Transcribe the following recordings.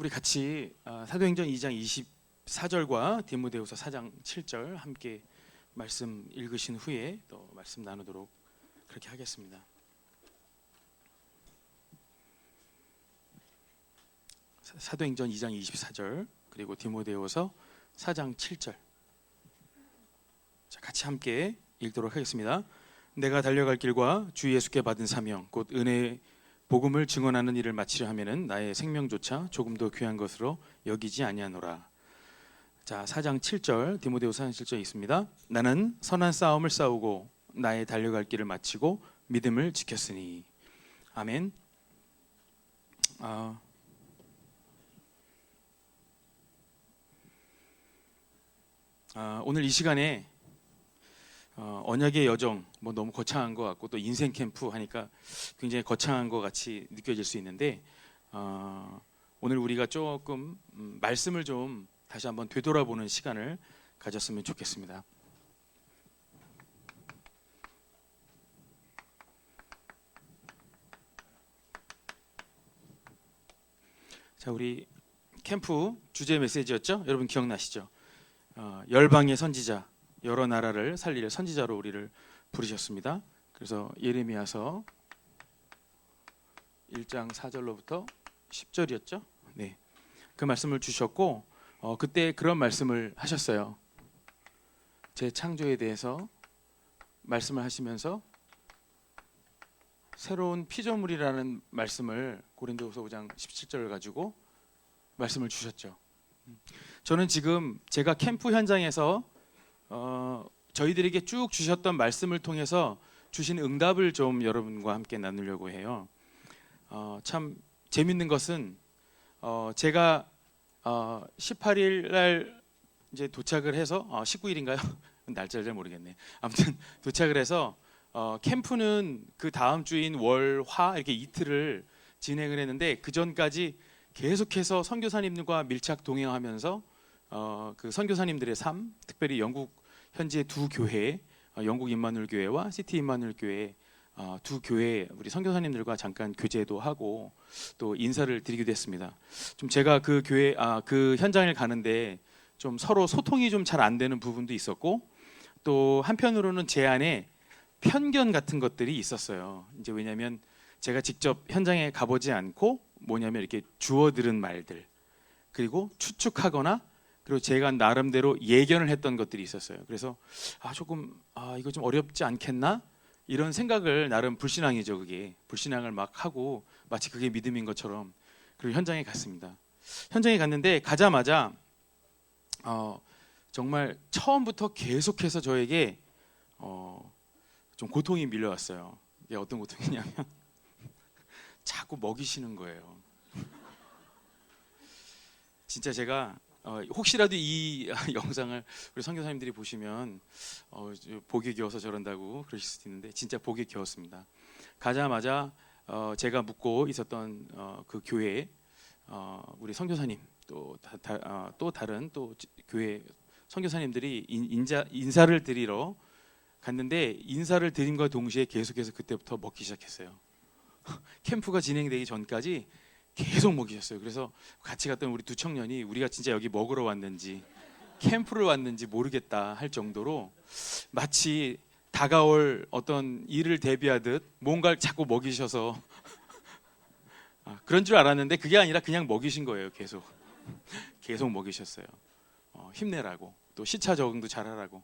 우리 같이 사도행전 2장 24절과 디모데후서 4장 7절 함께 말씀 읽으신 후에 또 말씀 나누도록 그렇게 하겠습니다. 사도행전 2장 24절 그리고 디모데후서 4장 7절 같이 함께 읽도록 하겠습니다. 내가 달려갈 길과 주 예수께 받은 사명 곧 은혜의 복음을 증언하는 일을 마치려 하면은 나의 생명조차 조금도 귀한 것으로 여기지 아니하노라. 자, 4장 7절 디모데후서 4장 7절에 있습니다. 나는 선한 싸움을 싸우고 나의 달려갈 길을 마치고 믿음을 지켰으니. 아멘. 오늘 이 시간에 언약의 여정 뭐 너무 거창한 것 같고 또 인생 캠프 하니까 굉장히 거창한 것 같이 느껴질 수 있는데 오늘 우리가 조금 말씀을 좀 다시 한번 되돌아보는 시간을 가졌으면 좋겠습니다. 자, 우리 캠프 주제 메시지였죠? 여러분 기억나시죠? 열방의 선지자, 여러 나라를 살릴 선지자로 우리를 부르셨습니다. 그래서 예레미야서 1장 4절로부터 10절이었죠. 네, 그 말씀을 주셨고 그때 그런 말씀을 하셨어요. 제 창조에 대해서 말씀을 하시면서 새로운 피조물이라는 말씀을 고린도후서 5장 17절을 가지고 말씀을 주셨죠. 저는 지금 제가 캠프 현장에서 저희들에게 쭉 주셨던 말씀을 통해서 주신 응답을 좀 여러분과 함께 나누려고 해요. 참 재밌는 것은 제가 18일 날 이제 도착을 해서 19일인가요? 날짜를 잘 모르겠네. 아무튼 도착을 해서 캠프는 그 다음 주인 월, 화 이렇게 이틀을 진행을 했는데 그 전까지 계속해서 선교사님들과 밀착 동행하면서 그 선교사님들의 삶, 특별히 영국 현지의 두 교회, 영국 임마누엘 교회와 시티 임마누엘 교회 두 교회 우리 선교사님들과 잠깐 교제도 하고 또 인사를 드리기도 했습니다. 좀 제가 그 교회 그 현장을 가는데 좀 서로 소통이 좀 잘 안 되는 부분도 있었고 또 한편으로는 제 안에 편견 같은 것들이 있었어요. 이제 왜냐하면 제가 직접 현장에 가보지 않고 뭐냐면 이렇게 주워 들은 말들 그리고 추측하거나 그리고 제가 나름대로 예견을 했던 것들이 있었어요. 그래서 조금 이거 좀 어렵지 않겠나 이런 생각을 나름 불신앙이죠. 그게 불신앙을 막 하고 마치 그게 믿음인 것처럼 그리고 현장에 갔습니다. 현장에 갔는데 가자마자 정말 처음부터 계속해서 저에게 좀 고통이 밀려왔어요. 이게 어떤 고통이냐면 자꾸 먹이시는 거예요. 진짜 제가 혹시라도 이 영상을 우리 선교사님들이 보시면 복에 겨워서 저런다고 그러실 수도 있는데 진짜 복에 겨웠습니다. 가자마자 제가 묵고 있었던 그 교회 우리 선교사님 또 다른 또 교회 선교사님들이 인사를 드리러 갔는데 인사를 드림과 동시에 계속해서 그때부터 먹기 시작했어요. 캠프가 진행되기 전까지 계속 먹이셨어요. 그래서 같이 갔던 우리 두 청년이 우리가 진짜 여기 먹으러 왔는지 캠프를 왔는지 모르겠다 할 정도로 마치 다가올 어떤 일을 대비하듯 뭔가를 자꾸 먹이셔서 그런 줄 알았는데 그게 아니라 그냥 먹이신 거예요. 계속 먹이셨어요. 힘내라고 또 시차 적응도 잘하라고.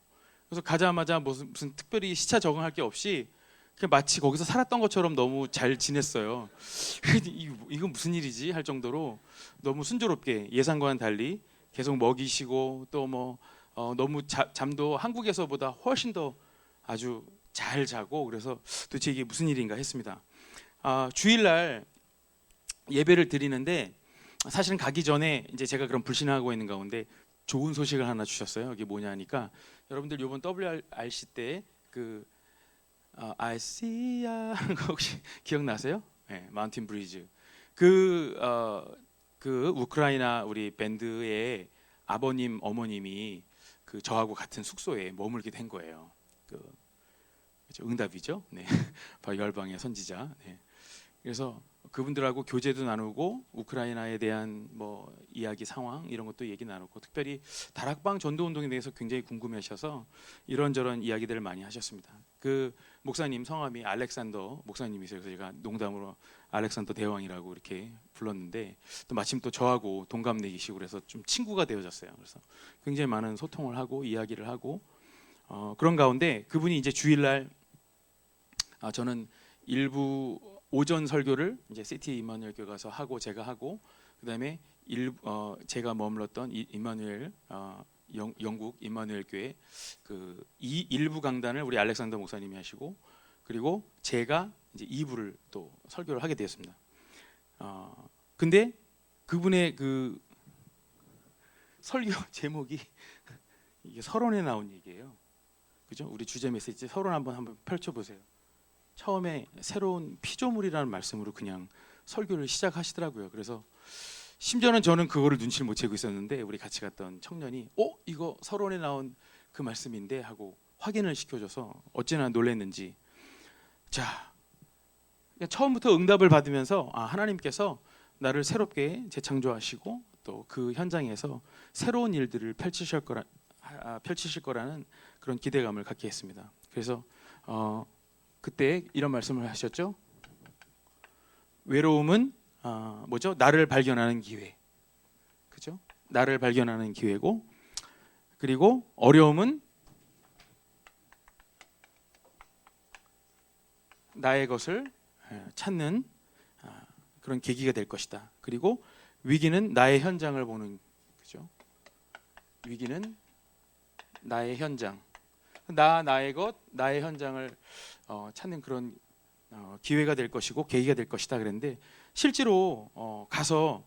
그래서 가자마자 무슨 특별히 시차 적응할 게 없이 그냥 마치 거기서 살았던 것처럼 너무 잘 지냈어요. 이건 무슨 일이지 할 정도로 너무 순조롭게 예상과는 달리 계속 먹이시고 또 뭐 너무 잠도 한국에서보다 훨씬 더 아주 잘 자고 그래서 도대체 이게 무슨 일인가 했습니다. 주일날 예배를 드리는데 사실은 가기 전에 이제 제가 그런 불신하고 있는 가운데 좋은 소식을 하나 주셨어요. 이게 뭐냐 하니까 여러분들 이번 WRC 때 그 아시아 혹시 기억나세요? 네, 마운틴 브리즈. 그 우크라이나 우리 밴드의 아버님 어머님이 그 저하고 같은 숙소에 머물게 된 거예요. 그렇죠? 응답이죠. 네, 바로 열방의 선지자. 네. 그래서 그분들하고 교제도 나누고 우크라이나에 대한 뭐 이야기 상황 이런 것도 얘기 나누고 특별히 다락방 전도 운동에 대해서 굉장히 궁금해하셔서 이런저런 이야기들을 많이 하셨습니다. 그 목사님 성함이 알렉산더 목사님이세요. 그래서 제가 농담으로 알렉산더 대왕이라고 이렇게 불렀는데 또 마침 또 저하고 동갑내기시고 그래서 좀 친구가 되어졌어요. 그래서 굉장히 많은 소통을 하고 이야기를 하고 그런 가운데 그분이 이제 주일날 저는 일부 오전 설교를 이제 시티 임마누엘 교회 가서 하고 제가 하고 그다음에 제가 머물렀던 임마누엘 영국 임마누엘 교회 그 일부 강단을 우리 알렉산더 목사님이 하시고 그리고 제가 이제 2부를 또 설교를 하게 되었습니다. 근데 그분의 그 설교 제목이 이게 서론에 나온 얘기예요. 그죠? 우리 주제 메시지 서론 한번 펼쳐 보세요. 처음에 새로운 피조물이라는 말씀으로 그냥 설교를 시작하시더라고요. 그래서 심지어는 저는 그거를 눈치를 못 채고 있었는데 우리 같이 갔던 청년이 이거 서론에 나온 그 말씀인데 하고 확인을 시켜줘서 어찌나 놀랐는지 자 처음부터 응답을 받으면서 하나님께서 나를 새롭게 재창조하시고 또 그 현장에서 새로운 일들을 펼치실 거라는 그런 기대감을 갖게 했습니다. 그래서 그때 이런 말씀을 하셨죠. 외로움은 뭐죠? 나를 발견하는 기회, 그죠? 나를 발견하는 기회고, 그리고 어려움은 나의 것을 찾는 그런 계기가 될 것이다. 그리고 위기는 나의 현장을 보는, 그죠? 위기는 나의 현장, 나의 것, 나의 현장을 찾는 그런 기회가 될 것이고 계기가 될 것이다 그랬는데 실제로 가서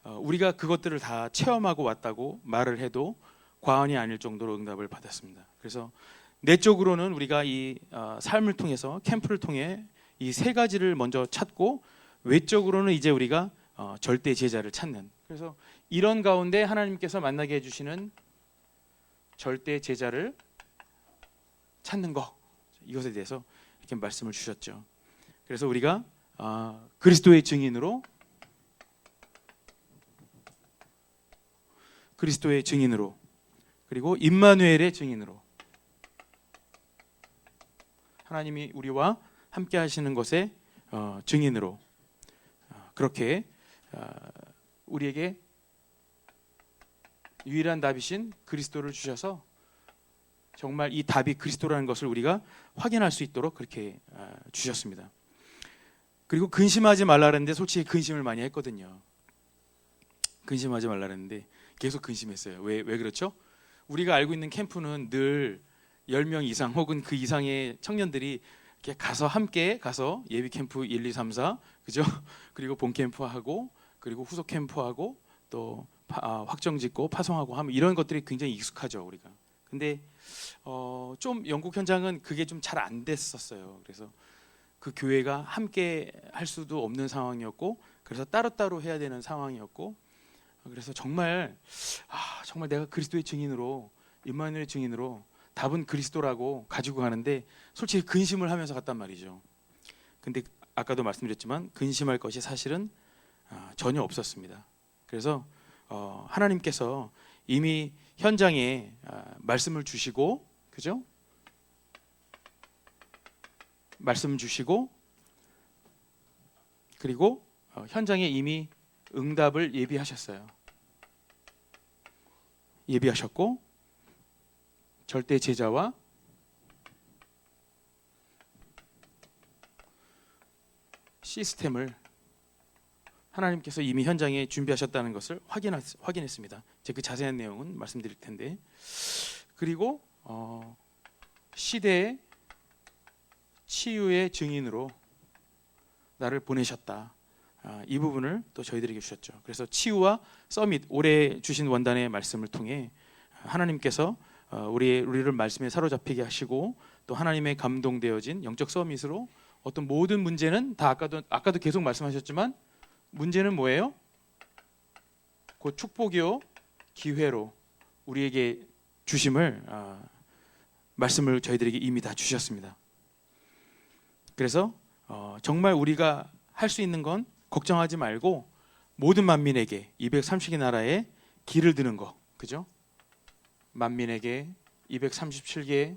우리가 그것들을 다 체험하고 왔다고 말을 해도 과언이 아닐 정도로 응답을 받았습니다. 그래서 내적으로는 우리가 이 삶을 통해서 캠프를 통해 이 세 가지를 먼저 찾고 외적으로는 이제 우리가 절대 제자를 찾는, 그래서 이런 가운데 하나님께서 만나게 해주시는 절대 제자를 찾는 것, 이것에 대해서 이렇게 말씀을 주셨죠. 그래서 우리가 그리스도의 증인으로 그리고 임마누엘의 증인으로 하나님이 우리와 함께 하시는 것의 증인으로 그렇게 우리에게 유일한 답이신 그리스도를 주셔서 정말 이 답이 그리스도라는 것을 우리가 확인할 수 있도록 그렇게 주셨습니다. 그리고 근심하지 말라 그랬는데 솔직히 근심을 많이 했거든요. 근심하지 말라 그랬는데 계속 근심했어요. 왜 그렇죠? 우리가 알고 있는 캠프는 늘 10명 이상 혹은 그 이상의 청년들이 이렇게 함께 가서 예비 캠프 1, 2, 3, 4 그죠? 그리고 본 캠프하고 그리고 후속 캠프하고 또 확정 짓고 파송하고 하면 이런 것들이 굉장히 익숙하죠, 우리가. 근데 좀 영국 현장은 그게 좀 잘 안 됐었어요. 그래서 그 교회가 함께 할 수도 없는 상황이었고 그래서 따로따로 해야 되는 상황이었고 그래서 정말 내가 그리스도의 증인으로 임마누엘의 증인으로 답은 그리스도라고 가지고 가는데 솔직히 근심을 하면서 갔단 말이죠. 근데 아까도 말씀드렸지만 근심할 것이 사실은 전혀 없었습니다. 그래서 하나님께서 이미 현장에 말씀을 주시고, 그죠? 말씀 주시고, 그리고 현장에 이미 응답을 예비하셨고, 절대 제자와 시스템을 하나님께서 이미 현장에 준비하셨다는 것을 확인했습니다. 제가 그 자세한 내용은 말씀드릴 텐데, 그리고 시대의 치유의 증인으로 나를 보내셨다. 이 부분을 또 저희들에게 주셨죠. 그래서 치유와 서밋, 올해 주신 원단의 말씀을 통해 하나님께서 우리를 말씀에 사로잡히게 하시고 또 하나님의 감동되어진 영적 서밋으로 어떤 모든 문제는 다 아까도 계속 말씀하셨지만 문제는 뭐예요? 곧 축복이요 기회로 우리에게 주심을 말씀을 저희들에게 이미 다 주셨습니다. 그래서 정말 우리가 할 수 있는 건 걱정하지 말고 모든 만민에게 230개 나라에 길을 드는 거, 그죠? 만민에게 237개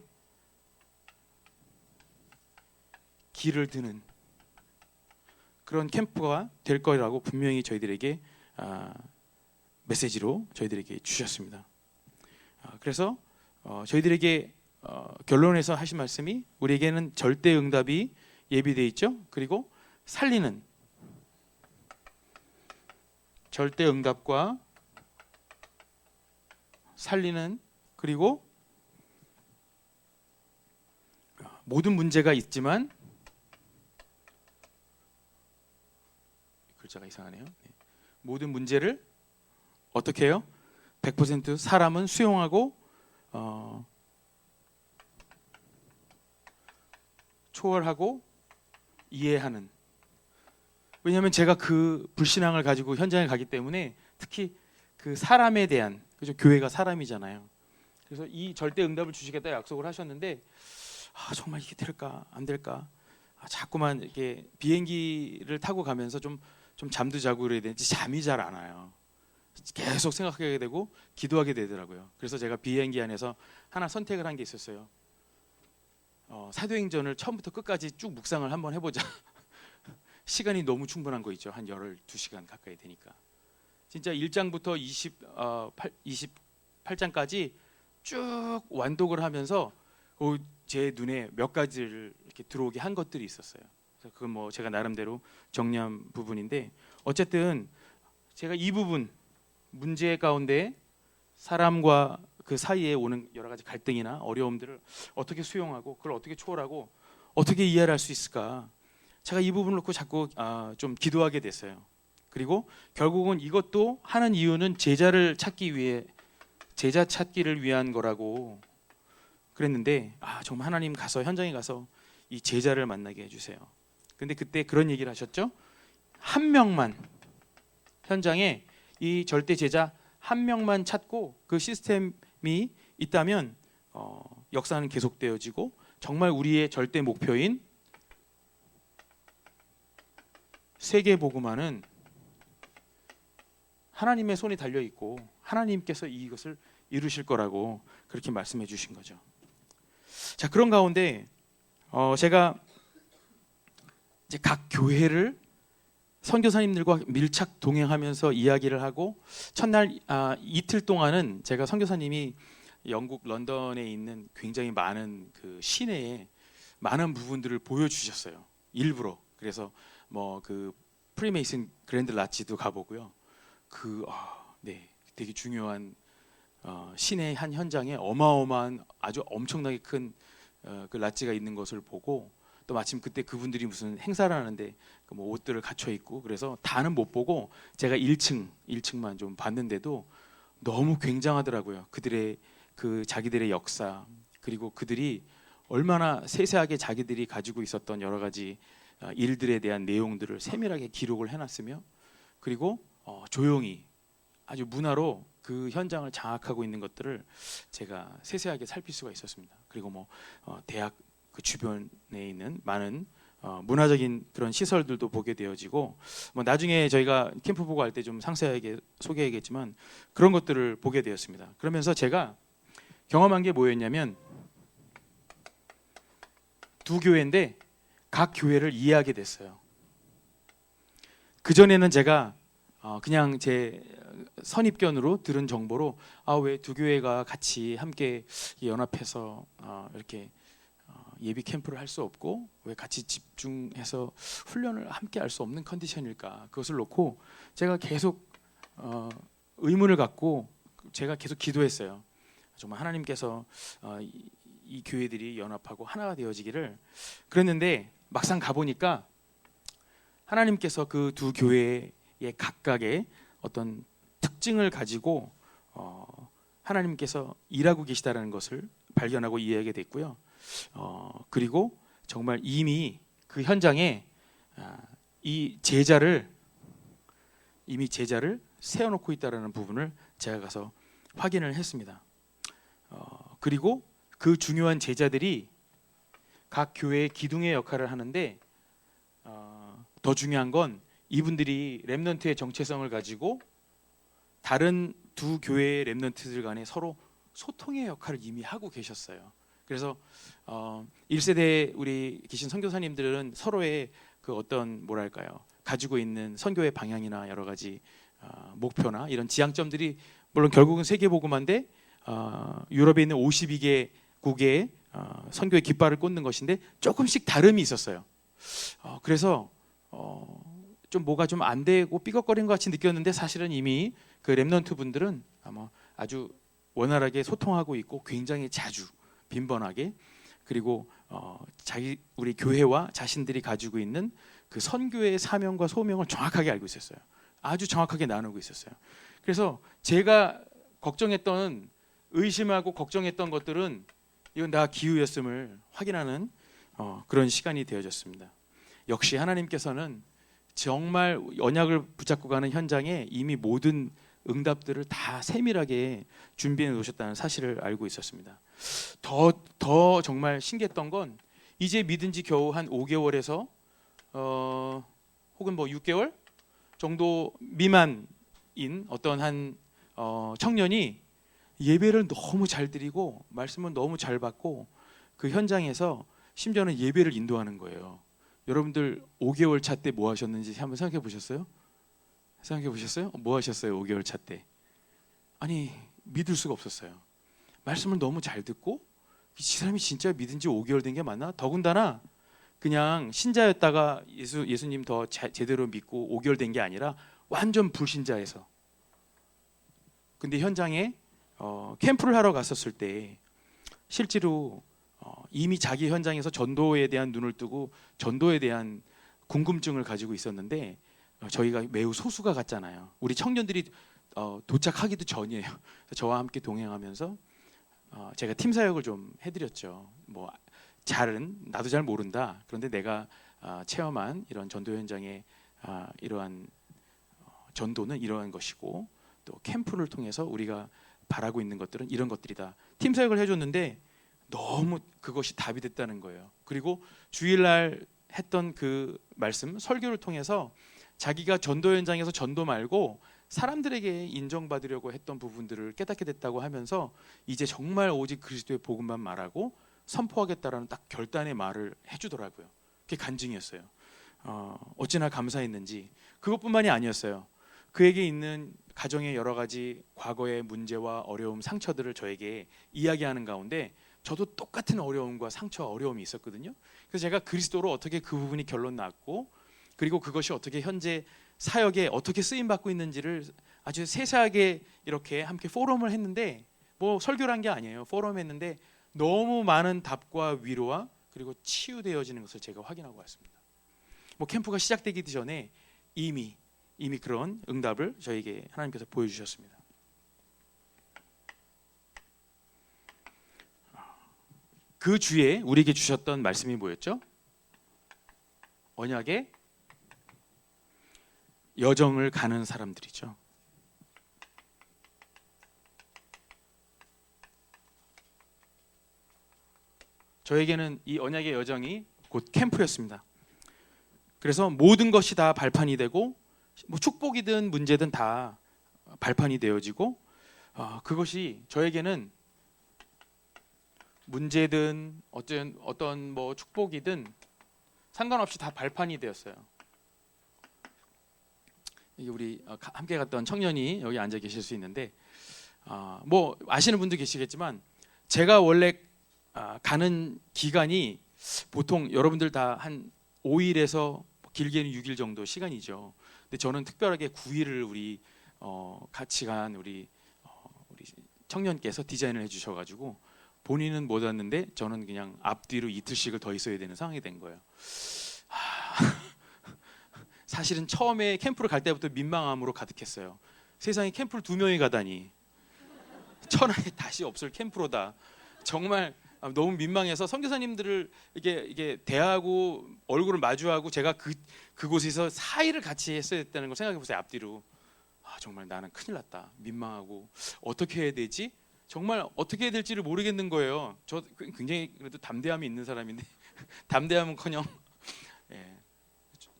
길을 드는 그런 캠프가 될 거라고 분명히 저희들에게 메시지로 저희들에게 주셨습니다. 그래서 저희들에게 결론에서 하신 말씀이 우리에게는 절대 응답이 예비되어 있죠. 그리고 살리는 절대 응답과 살리는, 그리고 모든 문제가 있지만, 글자가 이상하네요. 모든 문제를 어떻게 해요? 100% 사람은 수용하고 초월하고 이해하는. 왜냐하면 제가 그 불신앙을 가지고 현장에 가기 때문에, 특히 그 사람에 대한, 그죠? 교회가 사람이잖아요. 그래서 이 절대 응답을 주시겠다 약속을 하셨는데, 정말 이게 될까 안 될까, 자꾸만 이렇게 비행기를 타고 가면서 좀 잠도 자고 그래야 되는지 잠이 잘 안 와요. 계속 생각하게 되고 기도하게 되더라고요. 그래서 제가 비행기 안에서 하나 선택을 한 게 있었어요. 사도행전을 처음부터 끝까지 쭉 묵상을 한번 해보자. 시간이 너무 충분한 거 있죠. 한 12시간 가까이 되니까. 진짜 1장부터 28장까지 쭉 완독을 하면서 제 눈에 몇 가지를 이렇게 들어오게 한 것들이 있었어요. 그래서 그건 뭐 제가 나름대로 정리한 부분인데, 어쨌든 제가 이 부분, 문제 가운데 사람과 그 사이에 오는 여러 가지 갈등이나 어려움들을 어떻게 수용하고 그걸 어떻게 초월하고 어떻게 이해할 수 있을까, 제가 이 부분을 놓고 자꾸 좀 기도하게 됐어요. 그리고 결국은 이것도 하는 이유는 제자를 찾기 위해, 제자 찾기를 위한 거라고 그랬는데, 정말 하나님 가서 현장에 가서 이 제자를 만나게 해주세요. 근데 그때 그런 얘기를 하셨죠. 한 명만, 현장에 이 절대 제자 한 명만 찾고 그 시스템이 있다면 역사는 계속되어지고, 정말 우리의 절대 목표인 세계 복음화는 하나님의 손에 달려 있고 하나님께서 이것을 이루실 거라고 그렇게 말씀해 주신 거죠. 자, 그런 가운데 제가 이제 각 교회를 선교사님들과 밀착 동행하면서 이야기를 하고, 첫날 이틀 동안은 제가 선교사님이 영국 런던에 있는 굉장히 많은 그 시내에 많은 부분들을 보여주셨어요. 일부러. 그래서 뭐 그 프리메이슨 그랜드 라치도 가보고요. 되게 중요한 시내 한 현장에 어마어마한 아주 엄청나게 큰 그 라치가 있는 것을 보고, 또 마침 그때 그분들이 무슨 행사를 하는데 뭐 옷들을 갖춰 입고, 그래서 다는 못 보고 제가 1층만 좀 봤는데도 너무 굉장하더라고요. 그들의 그 자기들의 역사, 그리고 그들이 얼마나 세세하게 자기들이 가지고 있었던 여러 가지 일들에 대한 내용들을 세밀하게 기록을 해놨으며, 그리고 조용히 아주 문화로 그 현장을 장악하고 있는 것들을 제가 세세하게 살필 수가 있었습니다. 그리고 뭐 대학 그 주변에 있는 많은 문화적인 그런 시설들도 보게 되어지고, 뭐 나중에 저희가 캠프 보고 할 때 좀 상세하게 소개하겠지만 그런 것들을 보게 되었습니다. 그러면서 제가 경험한 게 뭐였냐면, 두 교회인데 각 교회를 이해하게 됐어요. 그전에는 제가 그냥 제 선입견으로 들은 정보로 왜 두 교회가 같이 함께 연합해서 이렇게 예비 캠프를 할 수 없고 왜 같이 집중해서 훈련을 함께 할 수 없는 컨디션일까, 그것을 놓고 제가 계속 의문을 갖고 제가 계속 기도했어요. 정말 하나님께서 이 교회들이 연합하고 하나가 되어지기를. 그랬는데 막상 가보니까 하나님께서 그 두 교회의 각각의 어떤 특징을 가지고 하나님께서 일하고 계시다는 것을 발견하고 이해하게 됐고요. 그리고 정말 이미 그 현장에 이미 제자를 세워놓고 있다는 부분을 제가 가서 확인을 했습니다. 그리고 그 중요한 제자들이 각 교회의 기둥의 역할을 하는데, 더 중요한 건 이분들이 렘넌트의 정체성을 가지고 다른 두 교회의 렘넌트들 간에 서로 소통의 역할을 이미 하고 계셨어요. 그래서 1세대 우리 계신 선교사님들은 서로의 그 어떤 뭐랄까요, 가지고 있는 선교의 방향이나 여러 가지 목표나 이런 지향점들이 물론 결국은 세계복음화인데 유럽에 있는 52개국의 선교의 깃발을 꽂는 것인데 조금씩 다름이 있었어요. 그래서 좀 뭐가 좀 안 되고 삐걱거리는 것 같이 느꼈는데 사실은 이미 그 렘넌트 분들은 아마 아주 원활하게 소통하고 있고 굉장히 자주 빈번하게 그리고 우리 교회와 자신들이 가지고 있는 그 선교의 사명과 소명을 정확하게 알고 있었어요. 아주 정확하게 나누고 있었어요. 그래서 제가 걱정했던 의심하고 걱정했던 것들은 이건 다 기우였음을 확인하는 그런 시간이 되어졌습니다. 역시 하나님께서는 정말 언약을 붙잡고 가는 현장에 이미 모든 응답들을 다 세밀하게 준비해 놓으셨다는 사실을 알고 있었습니다. 더 정말 신기했던 건 이제 믿은 지 겨우 한 5개월에서 혹은 뭐 6개월 정도 미만인 어떤 한 청년이 예배를 너무 잘 드리고 말씀을 너무 잘 받고 그 현장에서 심지어는 예배를 인도하는 거예요. 여러분들 5개월 차 때 뭐 하셨는지 한번 생각해 보셨어요? 생각해 보셨어요? 뭐 하셨어요? 5개월 차 때. 아니 믿을 수가 없었어요. 말씀을 너무 잘 듣고 이 사람이 진짜 믿은 지 5개월 된 게 맞나? 더군다나 그냥 신자였다가 예수님 더 제대로 믿고 5개월 된 게 아니라 완전 불신자에서. 근데 현장에 캠프를 하러 갔었을 때 실제로 이미 자기 현장에서 전도에 대한 눈을 뜨고 전도에 대한 궁금증을 가지고 있었는데 저희가 매우 소수가 갔잖아요. 우리 청년들이 도착하기도 전이에요. 저와 함께 동행하면서 제가 팀 사역을 좀 해드렸죠. 뭐 잘은 나도 잘 모른다. 그런데 내가 체험한 이런 전도 현장의 이러한 전도는 이러한 것이고 또 캠프를 통해서 우리가 바라고 있는 것들은 이런 것들이다. 팀 사역을 해줬는데 너무 그것이 답이 됐다는 거예요. 그리고 주일날 했던 그 말씀 설교를 통해서 자기가 전도 현장에서 전도 말고 사람들에게 인정받으려고 했던 부분들을 깨닫게 됐다고 하면서 이제 정말 오직 그리스도의 복음만 말하고 선포하겠다라는 딱 결단의 말을 해주더라고요. 그게 간증이었어요. 어찌나 감사했는지. 그것뿐만이 아니었어요. 그에게 있는 가정의 여러 가지 과거의 문제와 어려움, 상처들을 저에게 이야기하는 가운데 저도 똑같은 어려움과 상처, 어려움이 있었거든요. 그래서 제가 그리스도로 어떻게 그 부분이 결론 났고 그리고 그것이 어떻게 현재 사역에 어떻게 쓰임 받고 있는지를 아주 세세하게 이렇게 함께 포럼을 했는데 뭐 설교를 한 게 아니에요. 포럼 했는데 너무 많은 답과 위로와 그리고 치유되어지는 것을 제가 확인하고 왔습니다. 뭐 캠프가 시작되기 전에 이미 그런 응답을 저에게 하나님께서 보여주셨습니다. 그 주에 우리에게 주셨던 말씀이 뭐였죠? 언약의 여정을 가는 사람들이죠. 저에게는 이 언약의 여정이 곧 캠프였습니다. 그래서 모든 것이 다 발판이 되고 뭐 축복이든 문제든 다 발판이 되어지고 그것이 저에게는 문제든 어떤 뭐 축복이든 상관없이 다 발판이 되었어요. 이게 우리 함께 갔던 청년이 여기 앉아 계실 수 있는데 뭐 아시는 분도 계시겠지만 제가 원래 가는 기간이 보통 여러분들 다 한 5일에서 길게는 6일 정도 시간이죠. 근데 저는 특별하게 9일을 우리 같이 간 우리 청년께서 디자인을 해주셔가지고 본인은 못 왔는데 저는 그냥 앞뒤로 이틀씩을 더 있어야 되는 상황이 된 거예요. 사실은 처음에 캠프를 갈 때부터 민망함으로 가득했어요. 세상에 캠프를 2명이 가다니 천하에 다시 없을 캠프로다. 정말 너무 민망해서 선교사님들을 이게 대하고 얼굴을 마주하고 제가 그곳에서 4일을 같이 했어야 했다는 걸 생각해 보세요. 앞뒤로 정말 나는 큰일 났다. 민망하고 어떻게 해야 되지? 정말 어떻게 해야 될지를 모르겠는 거예요. 저 굉장히 그래도 담대함이 있는 사람인데 담대함은커녕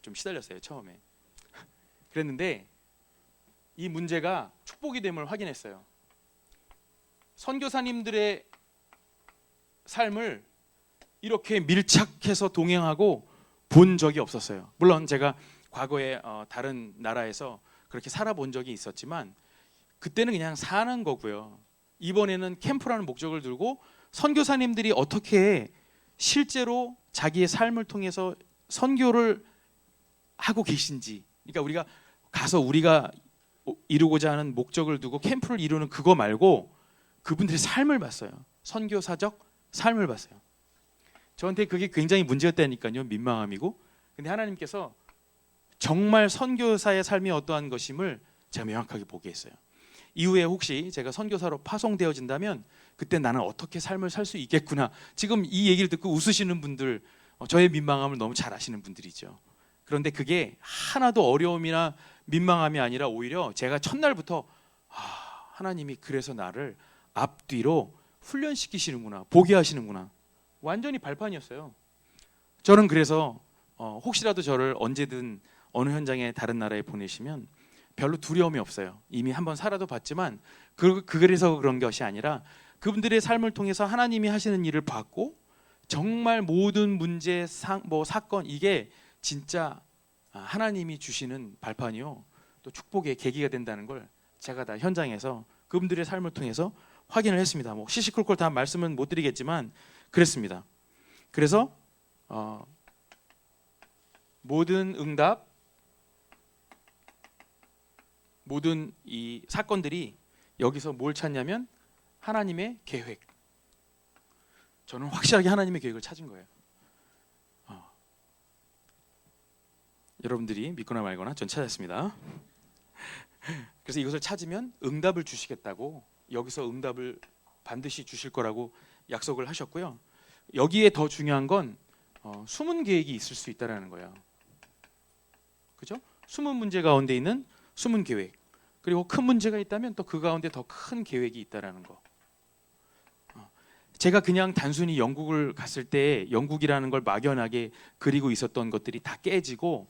좀 시달렸어요 처음에. 그랬는데 이 문제가 축복이 됨을 확인했어요. 선교사님들의 삶을 이렇게 밀착해서 동행하고 본 적이 없었어요. 물론 제가 과거에 다른 나라에서 그렇게 살아본 적이 있었지만 그때는 그냥 사는 거고요. 이번에는 캠프라는 목적을 들고 선교사님들이 어떻게 실제로 자기의 삶을 통해서 선교를 하고 계신지, 그러니까 우리가 가서 우리가 이루고자 하는 목적을 두고 캠프를 이루는 그거 말고 그분들의 삶을 봤어요. 선교사적 삶을 봤어요. 저한테 그게 굉장히 문제였다니까요. 민망함이고. 근데 하나님께서 정말 선교사의 삶이 어떠한 것임을 제가 명확하게 보게 했어요. 이후에 혹시 제가 선교사로 파송되어진다면 그때 나는 어떻게 삶을 살 수 있겠구나. 지금 이 얘기를 듣고 웃으시는 분들, 저의 민망함을 너무 잘 아시는 분들이죠. 그런데 그게 하나도 어려움이나 민망함이 아니라 오히려 제가 첫날부터 하나님이 그래서 나를 앞뒤로 훈련시키시는구나, 보게 하시는구나. 완전히 발판이었어요. 저는 그래서 혹시라도 저를 언제든 어느 현장에 다른 나라에 보내시면 별로 두려움이 없어요. 이미 한번 살아도 봤지만 그래서 그런 것이 아니라 그분들의 삶을 통해서 하나님이 하시는 일을 봤고 정말 모든 문제, 사건 이게 진짜 하나님이 주시는 발판이요 또 축복의 계기가 된다는 걸 제가 다 현장에서 그분들의 삶을 통해서 확인을 했습니다. 시시콜콜 다 말씀은 못 드리겠지만 그랬습니다. 그래서 모든 응답, 모든 이 사건들이 여기서 뭘 찾냐면 하나님의 계획. 저는 확실하게 하나님의 계획을 찾은 거예요. 여러분들이 믿거나 말거나 전 찾았습니다. 그래서 이것을 찾으면 응답을 주시겠다고, 여기서 응답을 반드시 주실 거라고 약속을 하셨고요. 여기에 더 중요한 건 숨은 계획이 있을 수 있다는 거예요. 그죠? 숨은 문제 가운데 있는 숨은 계획. 그리고 큰 문제가 있다면 또 그 가운데 더 큰 계획이 있다는 거. 제가 그냥 단순히 영국을 갔을 때 영국이라는 걸 막연하게 그리고 있었던 것들이 다 깨지고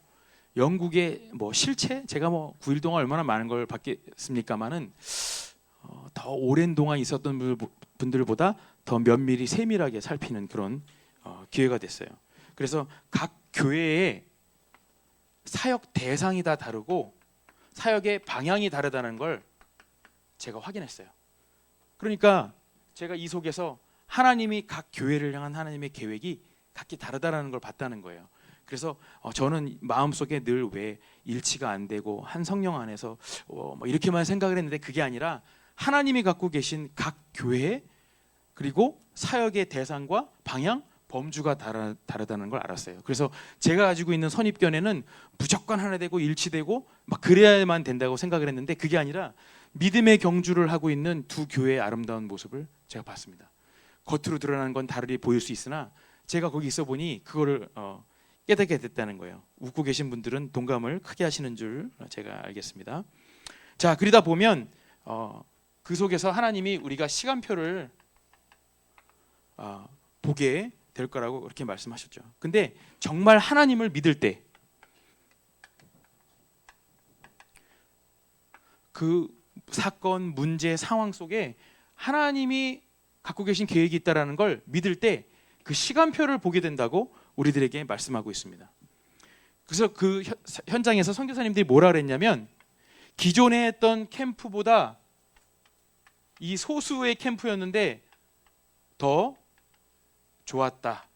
영국의 실체, 제가 9일 동안 얼마나 많은 걸 봤겠습니까마는 더 오랜 동안 있었던 분들보다 더 면밀히 세밀하게 살피는 그런 기회가 됐어요. 그래서 각 교회의 사역 대상이 다 다르고 사역의 방향이 다르다는 걸 제가 확인했어요. 그러니까 제가 이 속에서 하나님이 각 교회를 향한 하나님의 계획이 각기 다르다는 걸 봤다는 거예요. 그래서 저는 마음속에 늘 왜 일치가 안 되고 한 성령 안에서 이렇게만 생각을 했는데 그게 아니라 하나님이 갖고 계신 각 교회 그리고 사역의 대상과 방향, 범주가 다르다는 걸 알았어요. 그래서 제가 가지고 있는 선입견에는 무조건 하나 되고 일치되고 막 그래야만 된다고 생각을 했는데 그게 아니라 믿음의 경주를 하고 있는 두 교회의 아름다운 모습을 제가 봤습니다. 겉으로 드러나는 건 다르게 보일 수 있으나 제가 거기 있어 보니 그거를 깨닫게 됐다는 거예요. 웃고 계신 분들은 동감을 크게 하시는 줄 제가 알겠습니다. 자, 그러다 보면 그 속에서 하나님이 우리가 시간표를 보게 될 거라고 그렇게 말씀하셨죠. 근데 정말 하나님을 믿을 때 그 사건, 문제, 상황 속에 하나님이 갖고 계신 계획이 있다는 걸 믿을 때 그 시간표를 보게 된다고 우리들에게 말씀하고 있습니다. 그래서 그 현장에서 선교사님들이 뭐라 그랬냐면 기존에 했던 캠프보다 이 소수의 캠프였는데 더 좋았다.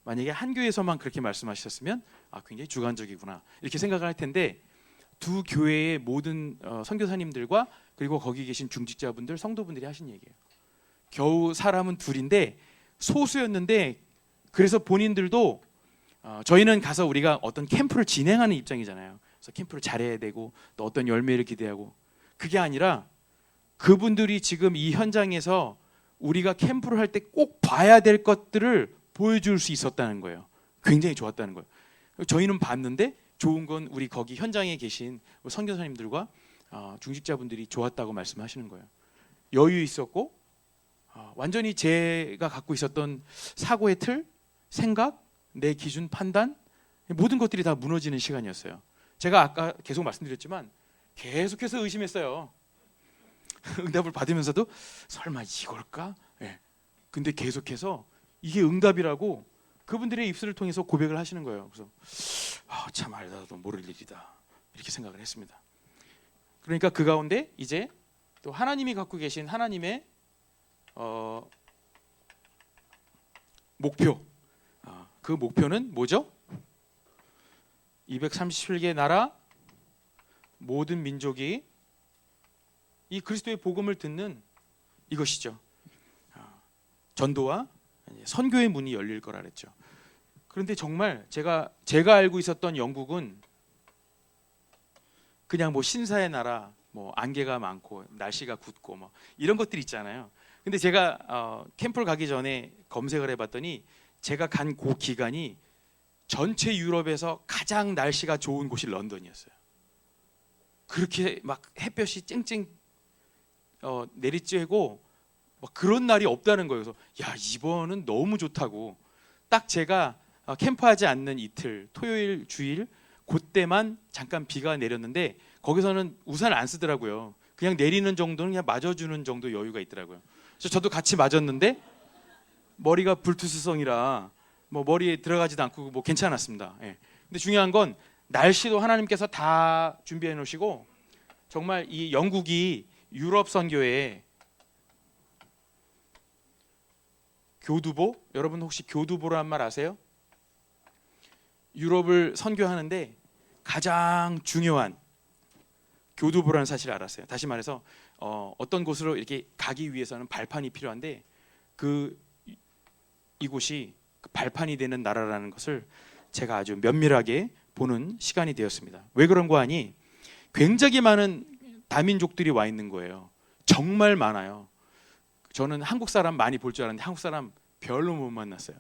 만약에 한 교회에서만 그렇게 말씀하셨으면 굉장히 주관적이구나 이렇게 생각을 할 텐데 두 교회의 모든 선교사님들과 그리고 거기 계신 중직자분들, 성도분들이 하신 얘기예요. 겨우 사람은 둘인데 소수였는데 그래서 본인들도 저희는 가서 우리가 어떤 캠프를 진행하는 입장이잖아요. 그래서 캠프를 잘해야 되고 또 어떤 열매를 기대하고 그게 아니라 그분들이 지금 이 현장에서 우리가 캠프를 할 때 꼭 봐야 될 것들을 보여줄 수 있었다는 거예요. 굉장히 좋았다는 거예요. 저희는 봤는데 좋은 건 우리 거기 현장에 계신 선교사님들과 중직자분들이 좋았다고 말씀하시는 거예요. 여유 있었고 완전히 제가 갖고 있었던 사고의 틀, 생각, 내 기준, 판단 모든 것들이 다 무너지는 시간이었어요. 제가 아까 계속 말씀드렸지만 계속해서 의심했어요. 응답을 받으면서도 설마 이걸까? 예. 근데 계속해서 이게 응답이라고 그분들의 입술을 통해서 고백을 하시는 거예요. 그래서 참 알다도 모를 일이다 이렇게 생각을 했습니다. 그러니까 그 가운데 이제 또 하나님이 갖고 계신 하나님의 목표, 그 목표는 뭐죠? 237개 나라 모든 민족이 이 그리스도의 복음을 듣는 이것이죠. 전도와 선교의 문이 열릴 거라 그랬죠. 그런데 정말 제가 알고 있었던 영국은 그냥 뭐 신사의 나라, 뭐 안개가 많고 날씨가 굿고 뭐 이런 것들이 있잖아요. 근데 제가 캠프를 가기 전에 검색을 해봤더니 제가 간 그 기간이 전체 유럽에서 가장 날씨가 좋은 곳이 런던이었어요. 그렇게 막 햇볕이 쨍쨍 내리쬐고 막 그런 날이 없다는 거예요. 그래서 야, 이번은 너무 좋다고. 딱 제가 캠프하지 않는 이틀, 토요일, 주일 그때만 잠깐 비가 내렸는데 거기서는 우산을 안 쓰더라고요. 그냥 내리는 정도는 그냥 맞아주는 정도 여유가 있더라고요. 그래서 저도 같이 맞았는데 머리가 불투수성이라 뭐 머리에 들어가지도 않고 뭐 괜찮았습니다. 예. 근데 중요한 건 날씨도 하나님께서 다 준비해 놓으시고 정말 이 영국이 유럽 선교에 교두보, 여러분 혹시 교두보란 말 아세요? 유럽을 선교하는데 가장 중요한 교두보라는 사실을 알았어요. 다시 말해서 어떤 곳으로 이렇게 가기 위해서는 발판이 필요한데 이곳이 그 발판이 되는 나라라는 것을 제가 아주 면밀하게 보는 시간이 되었습니다. 왜 그런가 하니 굉장히 많은 다민족들이 와 있는 거예요. 정말 많아요. 저는 한국 사람 많이 볼 줄 알았는데 한국 사람 별로 못 만났어요.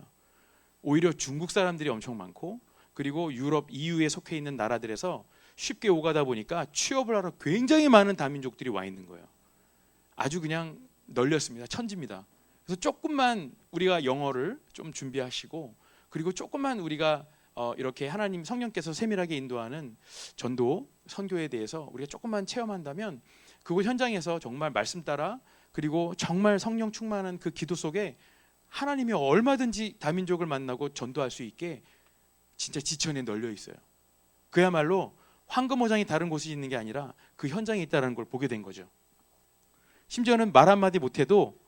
오히려 중국 사람들이 엄청 많고 그리고 유럽 EU에 속해 있는 나라들에서 쉽게 오가다 보니까 취업을 하러 굉장히 많은 다민족들이 와 있는 거예요. 아주 그냥 널렸습니다. 천지입니다. 그래서 조금만 우리가 영어를 좀 준비하시고 그리고 조금만 우리가 이렇게 하나님 성령께서 세밀하게 인도하는 전도 선교에 대해서 우리가 조금만 체험한다면 그곳 현장에서 정말 말씀 따라 그리고 정말 성령 충만한 그 기도 속에 하나님이 얼마든지 다민족을 만나고 전도할 수 있게 진짜 지천에 널려 있어요. 그야말로 황금오장이 다른 곳에 있는 게 아니라 그 현장에 있다는 걸 보게 된 거죠. 심지어는 말 한마디 못해도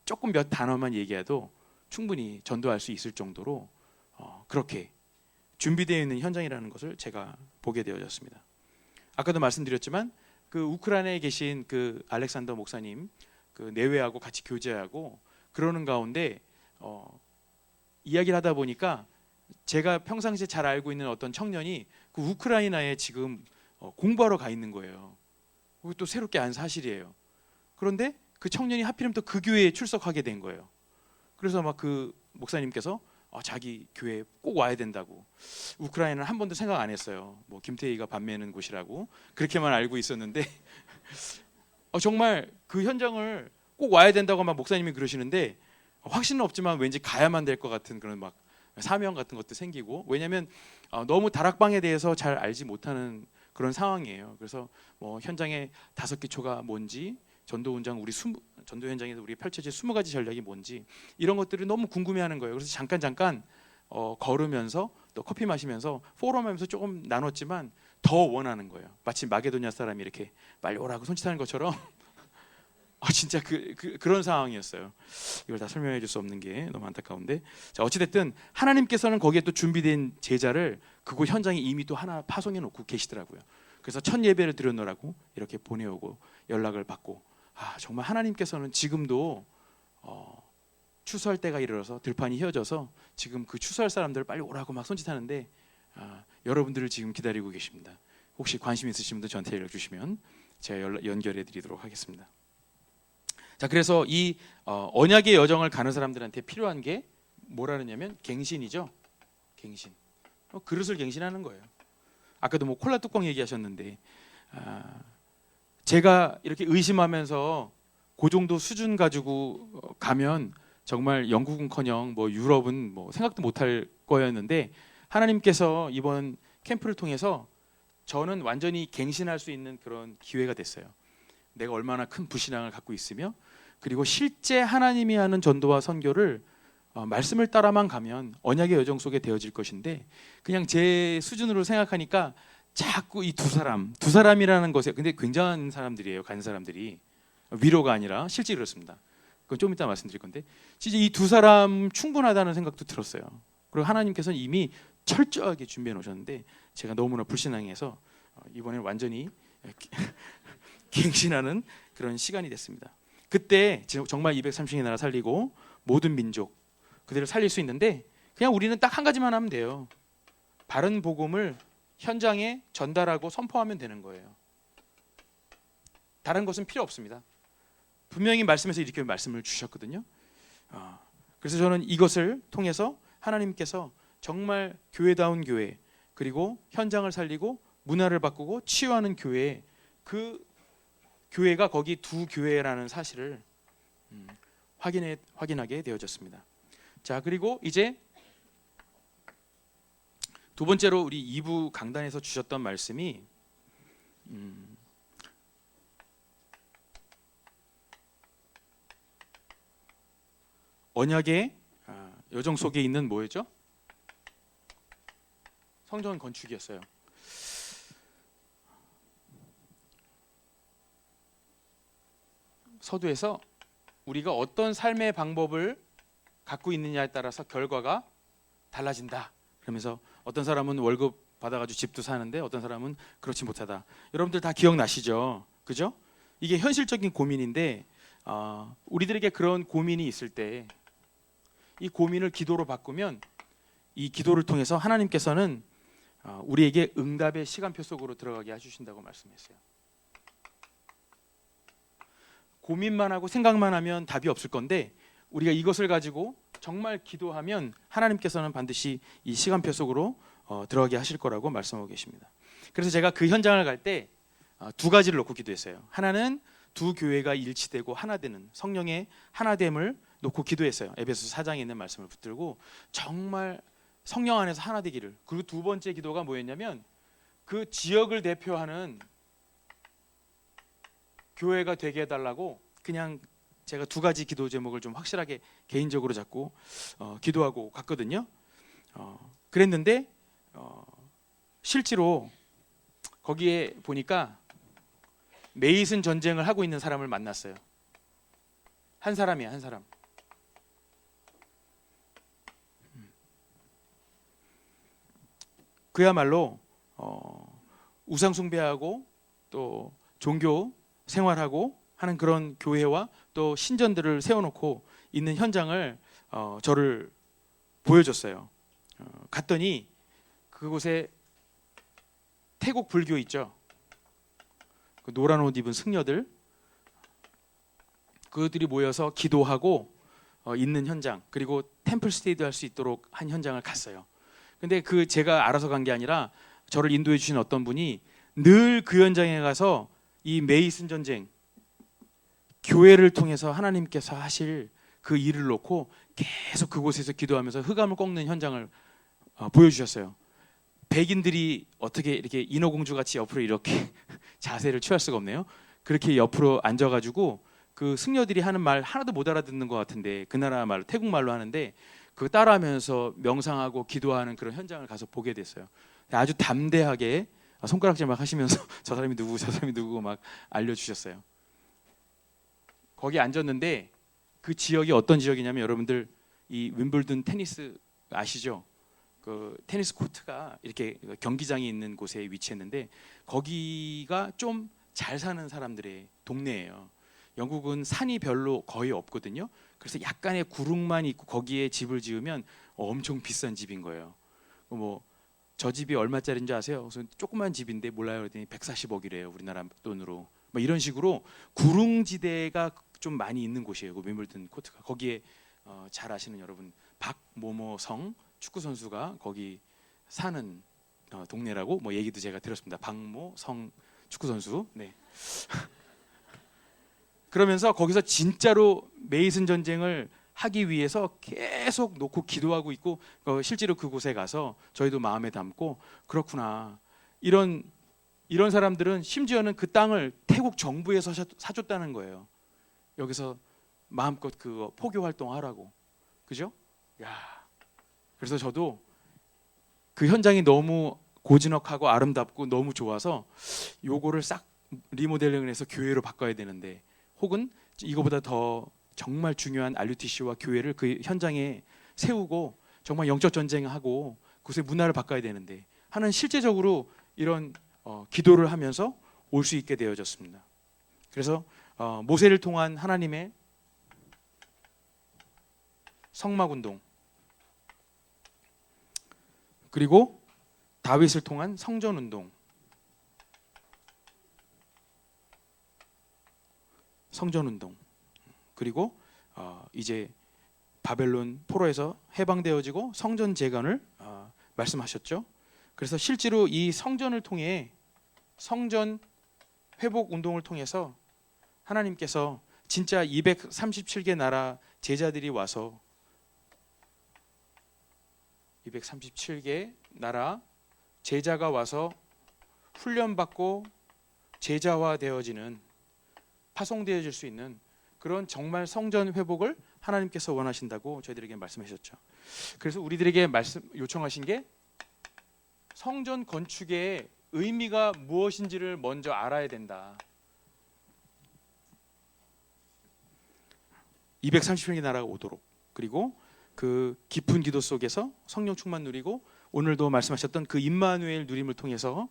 조금 몇 단어만 얘기해도 충분히 전도할 수 있을 정도로 그렇게 준비되어 있는 현장이라는 것을 제가 보게 되어졌습니다. 아까도 말씀드렸지만 그 우크라이나에 계신 그 알렉산더 목사님 그 내외하고 같이 교제하고 그러는 가운데 이야기를 하다 보니까 제가 평상시에 잘 알고 있는 어떤 청년이 그 우크라이나에 지금 공부하러 가 있는 거예요. 그리고 또 새롭게 안 사실이에요. 그런데 그 청년이 하필이면 또 그 교회에 출석하게 된 거예요. 그래서 막 그 목사님께서 자기 교회에 꼭 와야 된다고. 우크라이나는 한 번도 생각 안 했어요. 뭐 김태희가 밤매는 곳이라고 그렇게만 알고 있었는데 정말 그 현장을 꼭 와야 된다고 막 목사님이 그러시는데 확신은 없지만 왠지 가야만 될 것 같은 그런 막 사명 같은 것도 생기고 왜냐하면 너무 다락방에 대해서 잘 알지 못하는 그런 상황이에요. 그래서 뭐 현장에 5기초가 뭔지 전도 현장에서 우리 펼쳐질 20가지 전략이 뭔지 이런 것들을 너무 궁금해하는 거예요. 그래서 잠깐 걸으면서 또 커피 마시면서 포럼하면서 조금 나눴지만 더 원하는 거예요. 마치 마게도냐 사람이 이렇게 빨리 오라고 손짓하는 것처럼 진짜 그런 상황이었어요. 이걸 다 설명해 줄 수 없는 게 너무 안타까운데 자 어찌됐든 하나님께서는 거기에 또 준비된 제자를 그곳 현장에 이미 또 하나 파송해 놓고 계시더라고요. 그래서 첫 예배를 드려놓으라고 이렇게 보내오고 연락을 받고 정말 하나님께서는 지금도 추수할 때가 이르러서 들판이 휘어져서 지금 그 추수할 사람들 빨리 오라고 막 손짓하는데 여러분들을 지금 기다리고 계십니다. 혹시 관심 있으신 분들 저한테 연락 주시면 제가 연결해 드리도록 하겠습니다. 자 그래서 이 언약의 여정을 가는 사람들한테 필요한 게 뭐라느냐면 갱신이죠. 갱신. 그릇을 갱신하는 거예요. 아까도 뭐 콜라 뚜껑 얘기하셨는데 제가 이렇게 의심하면서 그 정도 수준 가지고 가면 정말 영국은커녕 뭐 유럽은 뭐 생각도 못할 거였는데 하나님께서 이번 캠프를 통해서 저는 완전히 갱신할 수 있는 그런 기회가 됐어요. 내가 얼마나 큰 부신앙을 갖고 있으며, 그리고 실제 하나님이 하는 전도와 선교를 말씀을 따라만 가면 언약의 여정 속에 되어질 것인데, 그냥 제 수준으로 생각하니까 자꾸 이 두 사람이라는 것에, 근데 굉장한 사람들이에요. 간 사람들이 위로가 아니라 실제 그렇습니다. 그건 좀 이따 말씀드릴 건데, 진짜 이 두 사람 충분하다는 생각도 들었어요. 그리고 하나님께서는 이미 철저하게 준비해 놓으셨는데 제가 너무나 불신앙해서 이번에 완전히 갱신하는 그런 시간이 됐습니다. 그때 정말 230의 나라 살리고 모든 민족 그들을 살릴 수 있는데, 그냥 우리는 딱 한 가지만 하면 돼요. 바른 복음을 현장에 전달하고 선포하면 되는 거예요. 다른 것은 필요 없습니다. 분명히 말씀에서 이렇게 말씀을 주셨거든요. 그래서 저는 이것을 통해서 하나님께서 정말 교회다운 교회, 그리고 현장을 살리고 문화를 바꾸고 치유하는 교회, 그 교회가 거기 두 교회라는 사실을 확인하게 되어졌습니다. 자, 그리고 이제 두 번째로 우리 2부 강단에서 주셨던 말씀이 언약의 여정 속에 있는 뭐였죠? 성전 건축이었어요. 서두에서 우리가 어떤 삶의 방법을 갖고 있느냐에 따라서 결과가 달라진다. 그러면서 어떤 사람은 월급 받아가지고 집도 사는데 어떤 사람은 그렇지 못하다. 여러분들 다 기억나시죠? 그죠? 이게 현실적인 고민인데 우리들에게 그런 고민이 있을 때 이 고민을 기도로 바꾸면, 이 기도를 통해서 하나님께서는 우리에게 응답의 시간표 속으로 들어가게 해주신다고 말씀했어요. 고민만 하고 생각만 하면 답이 없을 건데, 우리가 이것을 가지고 정말 기도하면 하나님께서는 반드시 이 시간표 속으로 들어가게 하실 거라고 말씀하고 계십니다. 그래서 제가 그 현장을 갈 때 두 가지를 놓고 기도했어요. 하나는 두 교회가 일치되고 하나 되는 성령의 하나됨을 놓고 기도했어요. 에베소서 4장에 있는 말씀을 붙들고 정말 성령 안에서 하나 되기를. 그리고 두 번째 기도가 뭐였냐면, 그 지역을 대표하는 교회가 되게 해달라고, 그냥 제가 두 가지 기도 제목을 좀 확실하게 개인적으로 잡고 기도하고 갔거든요. 그랬는데 실제로 거기에 보니까 메이슨 전쟁을 하고 있는 사람을 만났어요. 한 사람이야, 한 사람. 그야말로 우상 숭배하고 또 종교 생활하고 하는 그런 교회와 또 신전들을 세워놓고 있는 현장을 저를 보여줬어요. 갔더니 그곳에 태국 불교 있죠. 그 노란 옷 입은 승려들, 그들이 모여서 기도하고 있는 현장, 그리고 템플 스테이도 할 수 있도록 한 현장을 갔어요. 근데 그 제가 알아서 간 게 아니라 저를 인도해 주신 어떤 분이 늘 그 현장에 가서 이 메이슨 전쟁, 교회를 통해서 하나님께서 하실 그 일을 놓고 계속 그곳에서 기도하면서 흑암을 꺾는 현장을 보여주셨어요. 백인들이 어떻게 이렇게 인어공주 같이 옆으로 이렇게 자세를 취할 수가 없네요. 그렇게 옆으로 앉아가지고 그 승려들이 하는 말 하나도 못 알아듣는 것 같은데, 그 나라 말, 태국 말로 하는데 그거 따라하면서 명상하고 기도하는 그런 현장을 가서 보게 됐어요. 아주 담대하게 손가락질 막 하시면서 저 사람이 누구고 저 사람이 누구고 막 알려주셨어요. 거기 앉았는데 그 지역이 어떤 지역이냐면, 여러분들 이 윈블든 테니스 아시죠? 그 테니스 코트가 이렇게 경기장이 있는 곳에 위치했는데 거기가 좀 잘 사는 사람들의 동네예요. 영국은 산이 별로 거의 없거든요. 그래서 약간의 구릉만 있고 거기에 집을 지으면 엄청 비싼 집인 거예요. 뭐 저 집이 얼마짜리인지 아세요? 그래서 조그만 집인데 몰라요. 그랬더니 140억이래요. 우리나라 돈으로. 뭐 이런 식으로 구릉지대가 좀 많이 있는 곳이에요. 그 윈블든 코트가. 거기에 잘 아시는 여러분 박모모성 축구 선수가 거기 사는 동네라고 뭐 얘기도 제가 들었습니다. 박모성 축구 선수. 네. 그러면서 거기서 진짜로 메이슨 전쟁을 하기 위해서 계속 놓고 기도하고 있고, 실제로 그곳에 가서 저희도 마음에 담고, 그렇구나, 이런 이런 사람들은 심지어는 그 땅을 태국 정부에서 사줬다는 거예요. 여기서 마음껏 그 포교 활동하라고. 그죠? 야. 그래서 저도 그 현장이 너무 고즈넉하고 아름답고 너무 좋아서 요거를 싹 리모델링을 해서 교회로 바꿔야 되는데, 혹은 이거보다 더 정말 중요한 RUTC와 교회를 그 현장에 세우고 정말 영적 전쟁하고 그곳의 문화를 바꿔야 되는데 하는 실제적으로 이런 기도를 하면서 올 수 있게 되어졌습니다. 그래서 모세를 통한 하나님의 성막운동, 그리고 다윗을 통한 성전운동, 그리고 이제 바벨론 포로에서 해방되어지고 성전 재건을 말씀하셨죠. 그래서 실제로 이 성전을 통해, 성전 회복 운동을 통해서 하나님께서 진짜 237개 나라 제자들이 와서 237개 나라 제자가 와서 훈련받고 제자화 되어지는, 파송되어질 수 있는 그런 정말 성전 회복을 하나님께서 원하신다고 저희들에게 말씀하셨죠. 그래서 우리들에게 요청하신 게 성전 건축의 의미가 무엇인지를 먼저 알아야 된다. 230명의 나라가 오도록, 그리고 그 깊은 기도 속에서 성령 충만 누리고 오늘도 말씀하셨던 그 임마누엘 누림을 통해서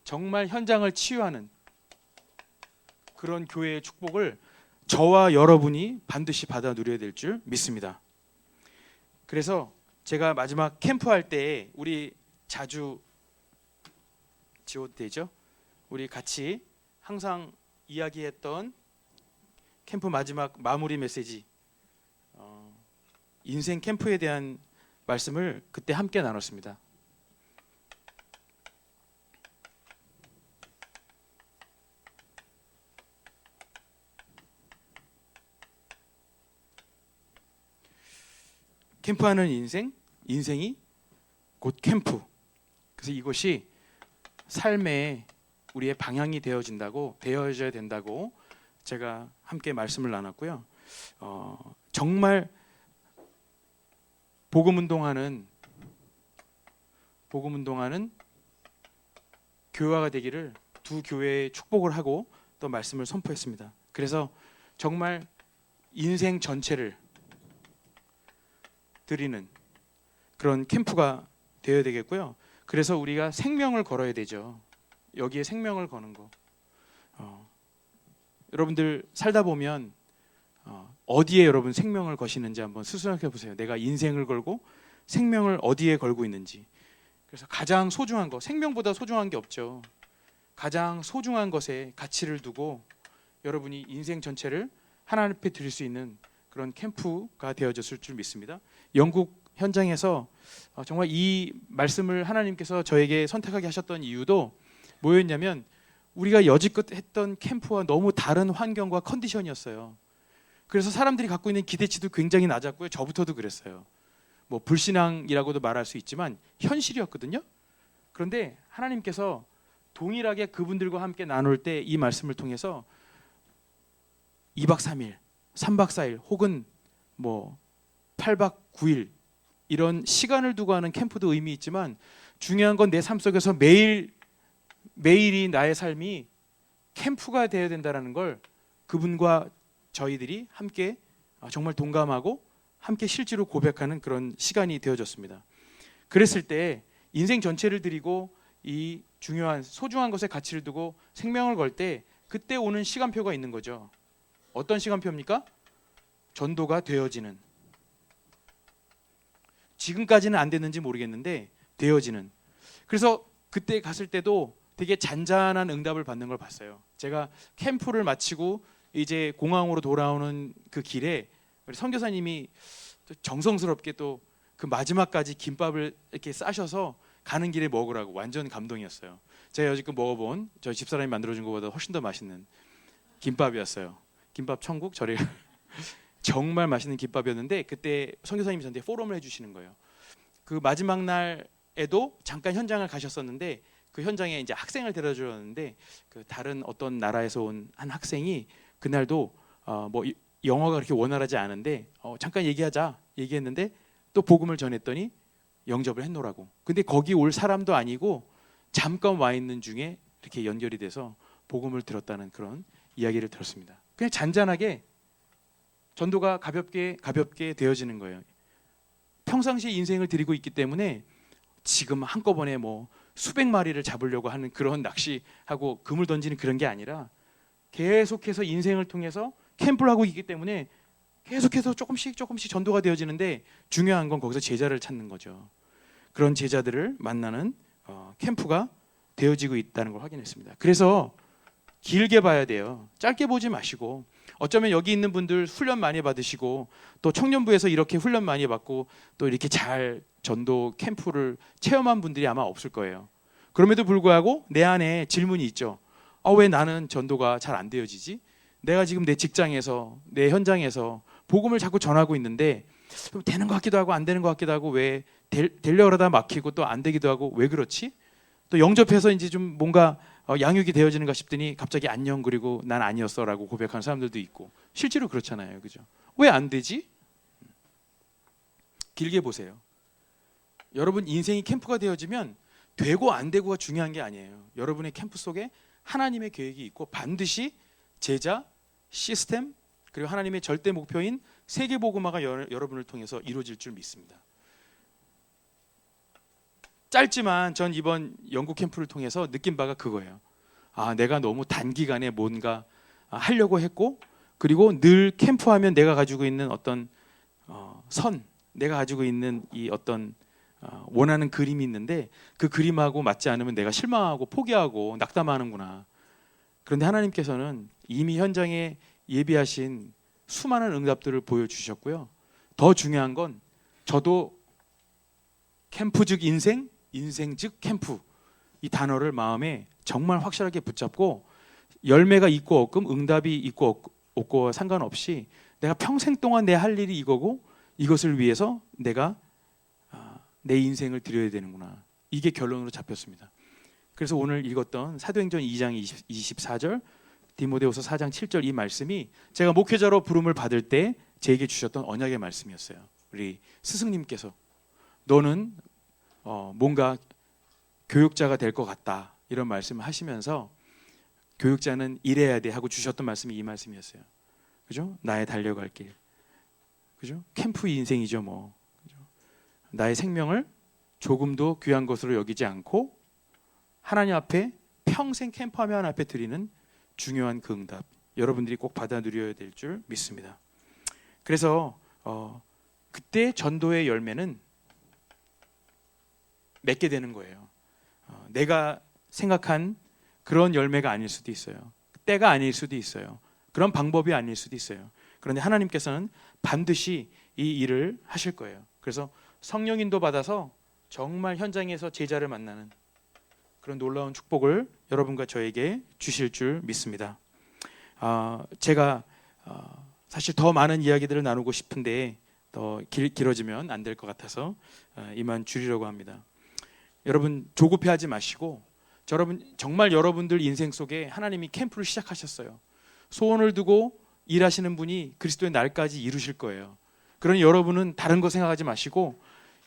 정말 현장을 치유하는 그런 교회의 축복을 저와 여러분이 반드시 받아 누려야 될 줄 믿습니다. 그래서 제가 마지막 캠프할 때 우리 자주 지워도 되죠? 우리 같이 항상 이야기했던 캠프 마지막 마무리 메시지, 인생 캠프에 대한 말씀을 그때 함께 나눴습니다. 캠프하는 인생이 곧 캠프. 그래서 이것이 삶의 우리의 방향이 되어져야 된다고 제가 함께 말씀을 나눴고요. 정말 복음 운동하는 교회가 되기를 두 교회에 축복을 하고 또 말씀을 선포했습니다. 그래서 정말 인생 전체를 드리는 그런 캠프가 되어야 되겠고요. 그래서 우리가 생명을 걸어야 되죠. 여기에 생명을 거는 거. 여러분들 살다 보면 어디에 여러분 생명을 거시는지 한번 수습해 보세요. 내가 인생을 걸고 생명을 어디에 걸고 있는지. 그래서 가장 소중한 거, 생명보다 소중한 게 없죠. 가장 소중한 것에 가치를 두고 여러분이 인생 전체를 하나님 앞에 드릴 수 있는 그런 캠프가 되어졌을 줄 믿습니다. 영국 현장에서 정말 이 말씀을 하나님께서 저에게 선택하게 하셨던 이유도 뭐였냐면, 우리가 여지껏 했던 캠프와 너무 다른 환경과 컨디션이었어요. 그래서 사람들이 갖고 있는 기대치도 굉장히 낮았고요. 저부터도 그랬어요. 뭐 불신앙이라고도 말할 수 있지만 현실이었거든요. 그런데 하나님께서 동일하게 그분들과 함께 나눌 때 이 말씀을 통해서 2박 3일, 3박 4일 혹은 뭐 8박 9일 이런 시간을 두고 하는 캠프도 의미 있지만, 중요한 건 내 삶 속에서 매일이 나의 삶이 캠프가 되어야 된다는 걸 그분과 저희들이 함께 정말 동감하고 함께 실제로 고백하는 그런 시간이 되어졌습니다. 그랬을 때 인생 전체를 드리고 이 중요한 소중한 것에 가치를 두고 생명을 걸 때 그때 오는 시간표가 있는 거죠. 어떤 시간표입니까? 전도가 되어지는. 지금까지는 안 됐는지 모르겠는데 되어지는. 그래서 그때 갔을 때도 되게 잔잔한 응답을 받는 걸 봤어요. 제가 캠프를 마치고 이제 공항으로 돌아오는 그 길에 우리 선교사님이 정성스럽게 또 그 마지막까지 김밥을 이렇게 싸셔서 가는 길에 먹으라고, 완전 감동이었어요. 제가 여지껏 먹어본 저희 집사람이 만들어준 것보다 훨씬 더 맛있는 김밥이었어요. 김밥 천국, 저리 정말 맛있는 김밥이었는데, 그때 선교사님이 저한테 포럼을 해주시는 거예요. 그 마지막 날에도 잠깐 현장을 가셨었는데 그 현장에 이제 학생을 데려주었는데 그 다른 어떤 나라에서 온 한 학생이 그날도 뭐 영어가 그렇게 원활하지 않은데 잠깐 얘기했는데 또 복음을 전했더니 영접을 했노라고. 근데 거기 올 사람도 아니고 잠깐 와 있는 중에 이렇게 연결이 돼서 복음을 들었다는 그런 이야기를 들었습니다. 그냥 잔잔하게 전도가 가볍게 되어지는 거예요. 평상시 인생을 드리고 있기 때문에 지금 한꺼번에 뭐 수백 마리를 잡으려고 하는 그런 낚시하고 금을 던지는 그런 게 아니라 계속해서 인생을 통해서 캠프를 하고 있기 때문에 계속해서 조금씩 전도가 되어지는데 중요한 건 거기서 제자를 찾는 거죠. 그런 제자들을 만나는 캠프가 되어지고 있다는 걸 확인했습니다. 그래서 길게 봐야 돼요. 짧게 보지 마시고, 어쩌면 여기 있는 분들 훈련 많이 받으시고 또 청년부에서 이렇게 훈련 많이 받고 또 이렇게 잘 전도 캠프를 체험한 분들이 아마 없을 거예요. 그럼에도 불구하고 내 안에 질문이 있죠. 왜 나는 전도가 잘 안 되어지지? 내가 지금 내 직장에서, 내 현장에서 복음을 자꾸 전하고 있는데 좀 되는 것 같기도 하고 안 되는 것 같기도 하고, 왜 되려고 그러다 막히고 또 안 되기도 하고, 왜 그렇지? 또 영접해서 이제 좀 뭔가 양육이 되어지는가 싶더니 갑자기 안녕, 그리고 난 아니었어라고 고백하는 사람들도 있고, 실제로 그렇잖아요. 그죠? 왜 안 되지? 길게 보세요. 여러분 인생이 캠프가 되어지면 되고 안 되고가 중요한 게 아니에요. 여러분의 캠프 속에 하나님의 계획이 있고 반드시 제자, 시스템, 그리고 하나님의 절대 목표인 세계복음화가 여러분을 통해서 이루어질 줄 믿습니다. 짧지만 전 이번 영국 캠프를 통해서 느낀 바가 그거예요. 내가 너무 단기간에 뭔가 하려고 했고, 그리고 늘 캠프하면 내가 가지고 있는 어떤 내가 가지고 있는 이 어떤 원하는 그림이 있는데 그 그림하고 맞지 않으면 내가 실망하고 포기하고 낙담하는구나. 그런데 하나님께서는 이미 현장에 예비하신 수많은 응답들을 보여주셨고요. 더 중요한 건 저도 캠프 즉 인생, 인생 즉 캠프, 이 단어를 마음에 정말 확실하게 붙잡고 열매가 있고 없고 응답이 있고 없고 상관없이 내가 평생 동안 내 할 일이 이거고 이것을 위해서 내가 내 인생을 드려야 되는구나. 이게 결론으로 잡혔습니다. 그래서 오늘 읽었던 사도행전 2장 24절, 디모데후서 4장 7절 이 말씀이 제가 목회자로 부름을 받을 때 제게 주셨던 언약의 말씀이었어요. 우리 스승님께서 너는 뭔가 교육자가 될 것 같다 이런 말씀을 하시면서 교육자는 일해야 돼 하고 주셨던 말씀이 이 말씀이었어요. 그죠? 나의 달려갈 길. 그죠? 캠프 인생이죠, 뭐. 그죠? 나의 생명을 조금도 귀한 것으로 여기지 않고 하나님 앞에 평생 캠프하며 하나님 앞에 드리는 중요한 그 응답, 여러분들이 꼭 받아 누려야 될 줄 믿습니다. 그래서 그때 전도의 열매는 맺게 되는 거예요. 내가 생각한 그런 열매가 아닐 수도 있어요. 때가 아닐 수도 있어요. 그런 방법이 아닐 수도 있어요. 그런데 하나님께서는 반드시 이 일을 하실 거예요. 그래서 성령 인도 받아서 정말 현장에서 제자를 만나는 그런 놀라운 축복을 여러분과 저에게 주실 줄 믿습니다. 제가 사실 더 많은 이야기들을 나누고 싶은데 더 길어지면 안 될 것 같아서 이만 줄이려고 합니다. 여러분 조급해하지 마시고, 정말 여러분들 인생 속에 하나님이 캠프를 시작하셨어요. 소원을 두고 일하시는 분이 그리스도의 날까지 이루실 거예요. 그러니 여러분은 다른 거 생각하지 마시고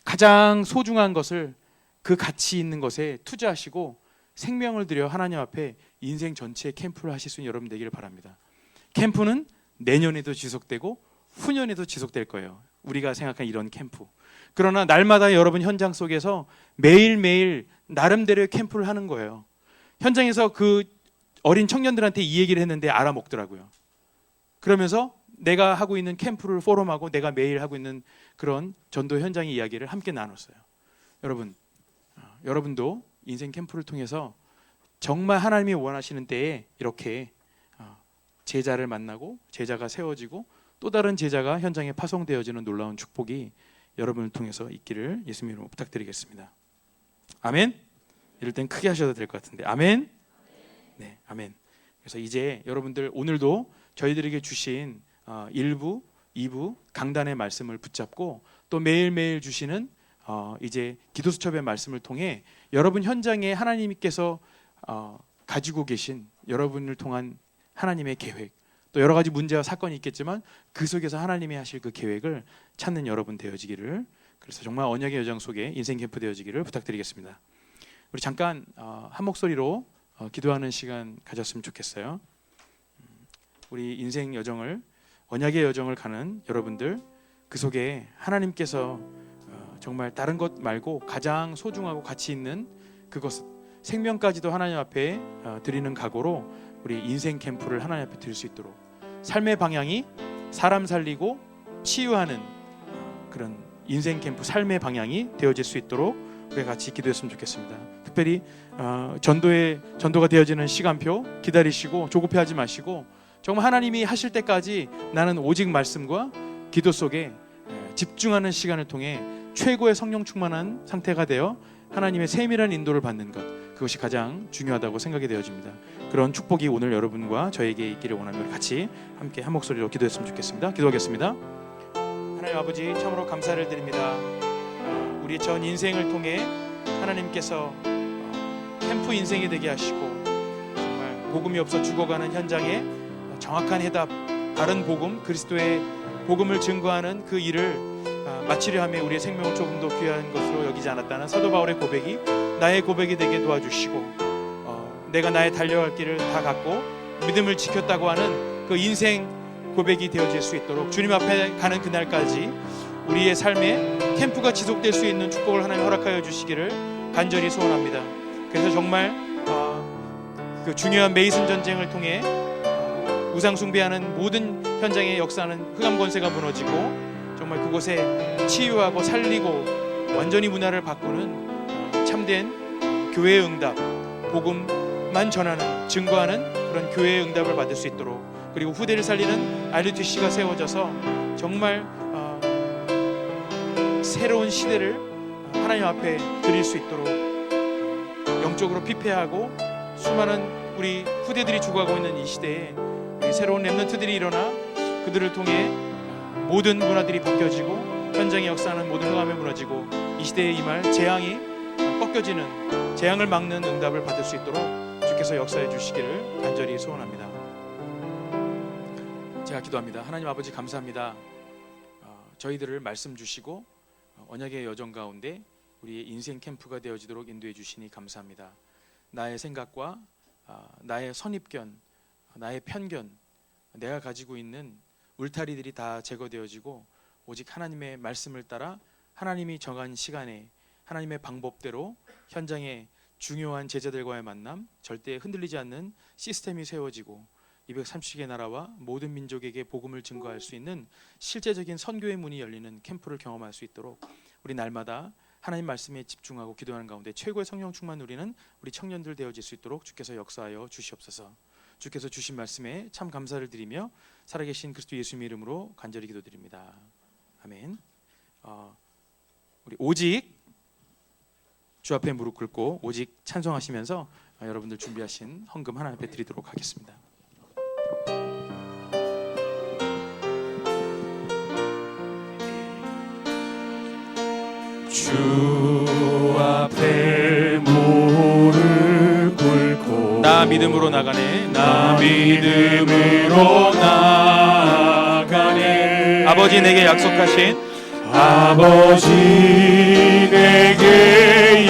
가장 소중한 것을, 그 가치 있는 것에 투자하시고 생명을 들여 하나님 앞에 인생 전체의 캠프를 하실 수 있는 여러분 되기를 바랍니다. 캠프는 내년에도 지속되고 후년에도 지속될 거예요. 우리가 생각한 이런 캠프. 그러나 날마다 여러분 현장 속에서 매일매일 나름대로의 캠프를 하는 거예요. 현장에서 그 어린 청년들한테 이 얘기를 했는데 알아먹더라고요. 그러면서 내가 하고 있는 캠프를 포럼하고 내가 매일 하고 있는 그런 전도 현장의 이야기를 함께 나눴어요. 여러분도 인생 캠프를 통해서 정말 하나님이 원하시는 때에 이렇게 제자를 만나고 제자가 세워지고 또 다른 제자가 현장에 파송되어지는 놀라운 축복이 여러분을 통해서 있기를 예수님 이름으로 부탁드리겠습니다. 아멘. 이럴 땐 크게 하셔도 될 것 같은데 아멘. 네, 아멘. 그래서 이제 여러분들 오늘도 저희들에게 주신 1부, 2부 강단의 말씀을 붙잡고 또 매일매일 주시는 이제 기도수첩의 말씀을 통해 여러분 현장에 하나님께서 가지고 계신 여러분을 통한 하나님의 계획, 또 여러 가지 문제와 사건이 있겠지만 그 속에서 하나님이 하실 그 계획을 찾는 여러분 되어지기를, 그래서 정말 언약의 여정 속에 인생 캠프 되어지기를 부탁드리겠습니다. 우리 잠깐 한 목소리로 기도하는 시간 가졌으면 좋겠어요. 우리 인생 여정을, 언약의 여정을 가는 여러분들, 그 속에 하나님께서 정말 다른 것 말고 가장 소중하고 가치 있는 그것, 생명까지도 하나님 앞에 드리는 각오로 우리 인생 캠프를 하나님 앞에 드릴 수 있도록, 삶의 방향이 사람 살리고 치유하는 그런 인생 캠프, 삶의 방향이 되어질 수 있도록 우리 같이 기도했으면 좋겠습니다. 특별히 전도가 되어지는 시간표 기다리시고 조급해하지 마시고, 정말 하나님이 하실 때까지 나는 오직 말씀과 기도 속에 집중하는 시간을 통해 최고의 성령 충만한 상태가 되어 하나님의 세밀한 인도를 받는 것, 그것이 가장 중요하다고 생각이 되어집니다. 그런 축복이 오늘 여러분과 저에게 있기를 원하며 우리 같이 함께 한 목소리로 기도했으면 좋겠습니다. 기도하겠습니다. 하나님 아버지, 참으로 감사를 드립니다. 우리 전 인생을 통해 하나님께서 캠프 인생이 되게 하시고, 정말 복음이 없어 죽어가는 현장에 정확한 해답, 바른 복음, 그리스도의 복음을 증거하는 그 일을 마치려 하며 우리의 생명을 조금 더 귀한 것으로 여기지 않았다는 사도 바울의 고백이 나의 고백이 되게 도와주시고, 내가 나의 달려갈 길을 다 갔고 믿음을 지켰다고 하는 그 인생 고백이 되어질 수 있도록 주님 앞에 가는 그날까지 우리의 삶에 캠프가 지속될 수 있는 축복을 하나님 허락하여 주시기를 간절히 소원합니다. 그래서 정말 그 중요한 메이슨 전쟁을 통해 우상 숭배하는 모든 현장에 역사하는 흑암 권세가 무너지고, 정말 그곳에 치유하고 살리고 완전히 문화를 바꾸는 참된 교회의 응답, 복음만 전하는, 증거하는 그런 교회의 응답을 받을 수 있도록, 그리고 후대를 살리는 RUTC가 세워져서 정말 새로운 시대를 하나님 앞에 드릴 수 있도록, 영적으로 피폐하고 수많은 우리 후대들이 죽어가고 있는 이 시대에 우리 새로운 렘넌트들이 일어나 그들을 통해 모든 문화들이 바뀌어지고 현장에 역사하는 모든 흑암이 무너지고 이 시대에 임할 재앙이 꺾여지는, 재앙을 막는 응답을 받을 수 있도록 주께서 역사해 주시기를 간절히 소원합니다. 제가 기도합니다. 하나님 아버지, 감사합니다. 저희들을 말씀 주시고 언약의 여정 가운데 우리의 인생 캠프가 되어지도록 인도해 주시니 감사합니다. 나의 생각과 나의 선입견, 나의 편견, 내가 가지고 있는 울타리들이 다 제거되어지고 오직 하나님의 말씀을 따라 하나님이 정한 시간에 하나님의 방법대로 현장에 중요한 제자들과의 만남, 절대 흔들리지 않는 시스템이 세워지고 230개 나라와 모든 민족에게 복음을 증거할 수 있는 실제적인 선교의 문이 열리는 캠프를 경험할 수 있도록 우리 날마다 하나님 말씀에 집중하고 기도하는 가운데 최고의 성령 충만 누리는 우리 청년들 되어질 수 있도록 주께서 역사하여 주시옵소서. 주께서 주신 말씀에 참 감사를 드리며 살아계신 그리스도 예수님의 이름으로 간절히 기도드립니다. 아멘. 우리 오직 주 앞에 무릎 꿇고 오직 찬송하시면서 여러분들 준비하신 헌금 하나님 앞에 드리도록 하겠습니다. 주 앞에 무릎 꿇고 나 믿음으로 나가네, 나 믿음으로 나가네. 아버지 내게 약속하신 아버지 내게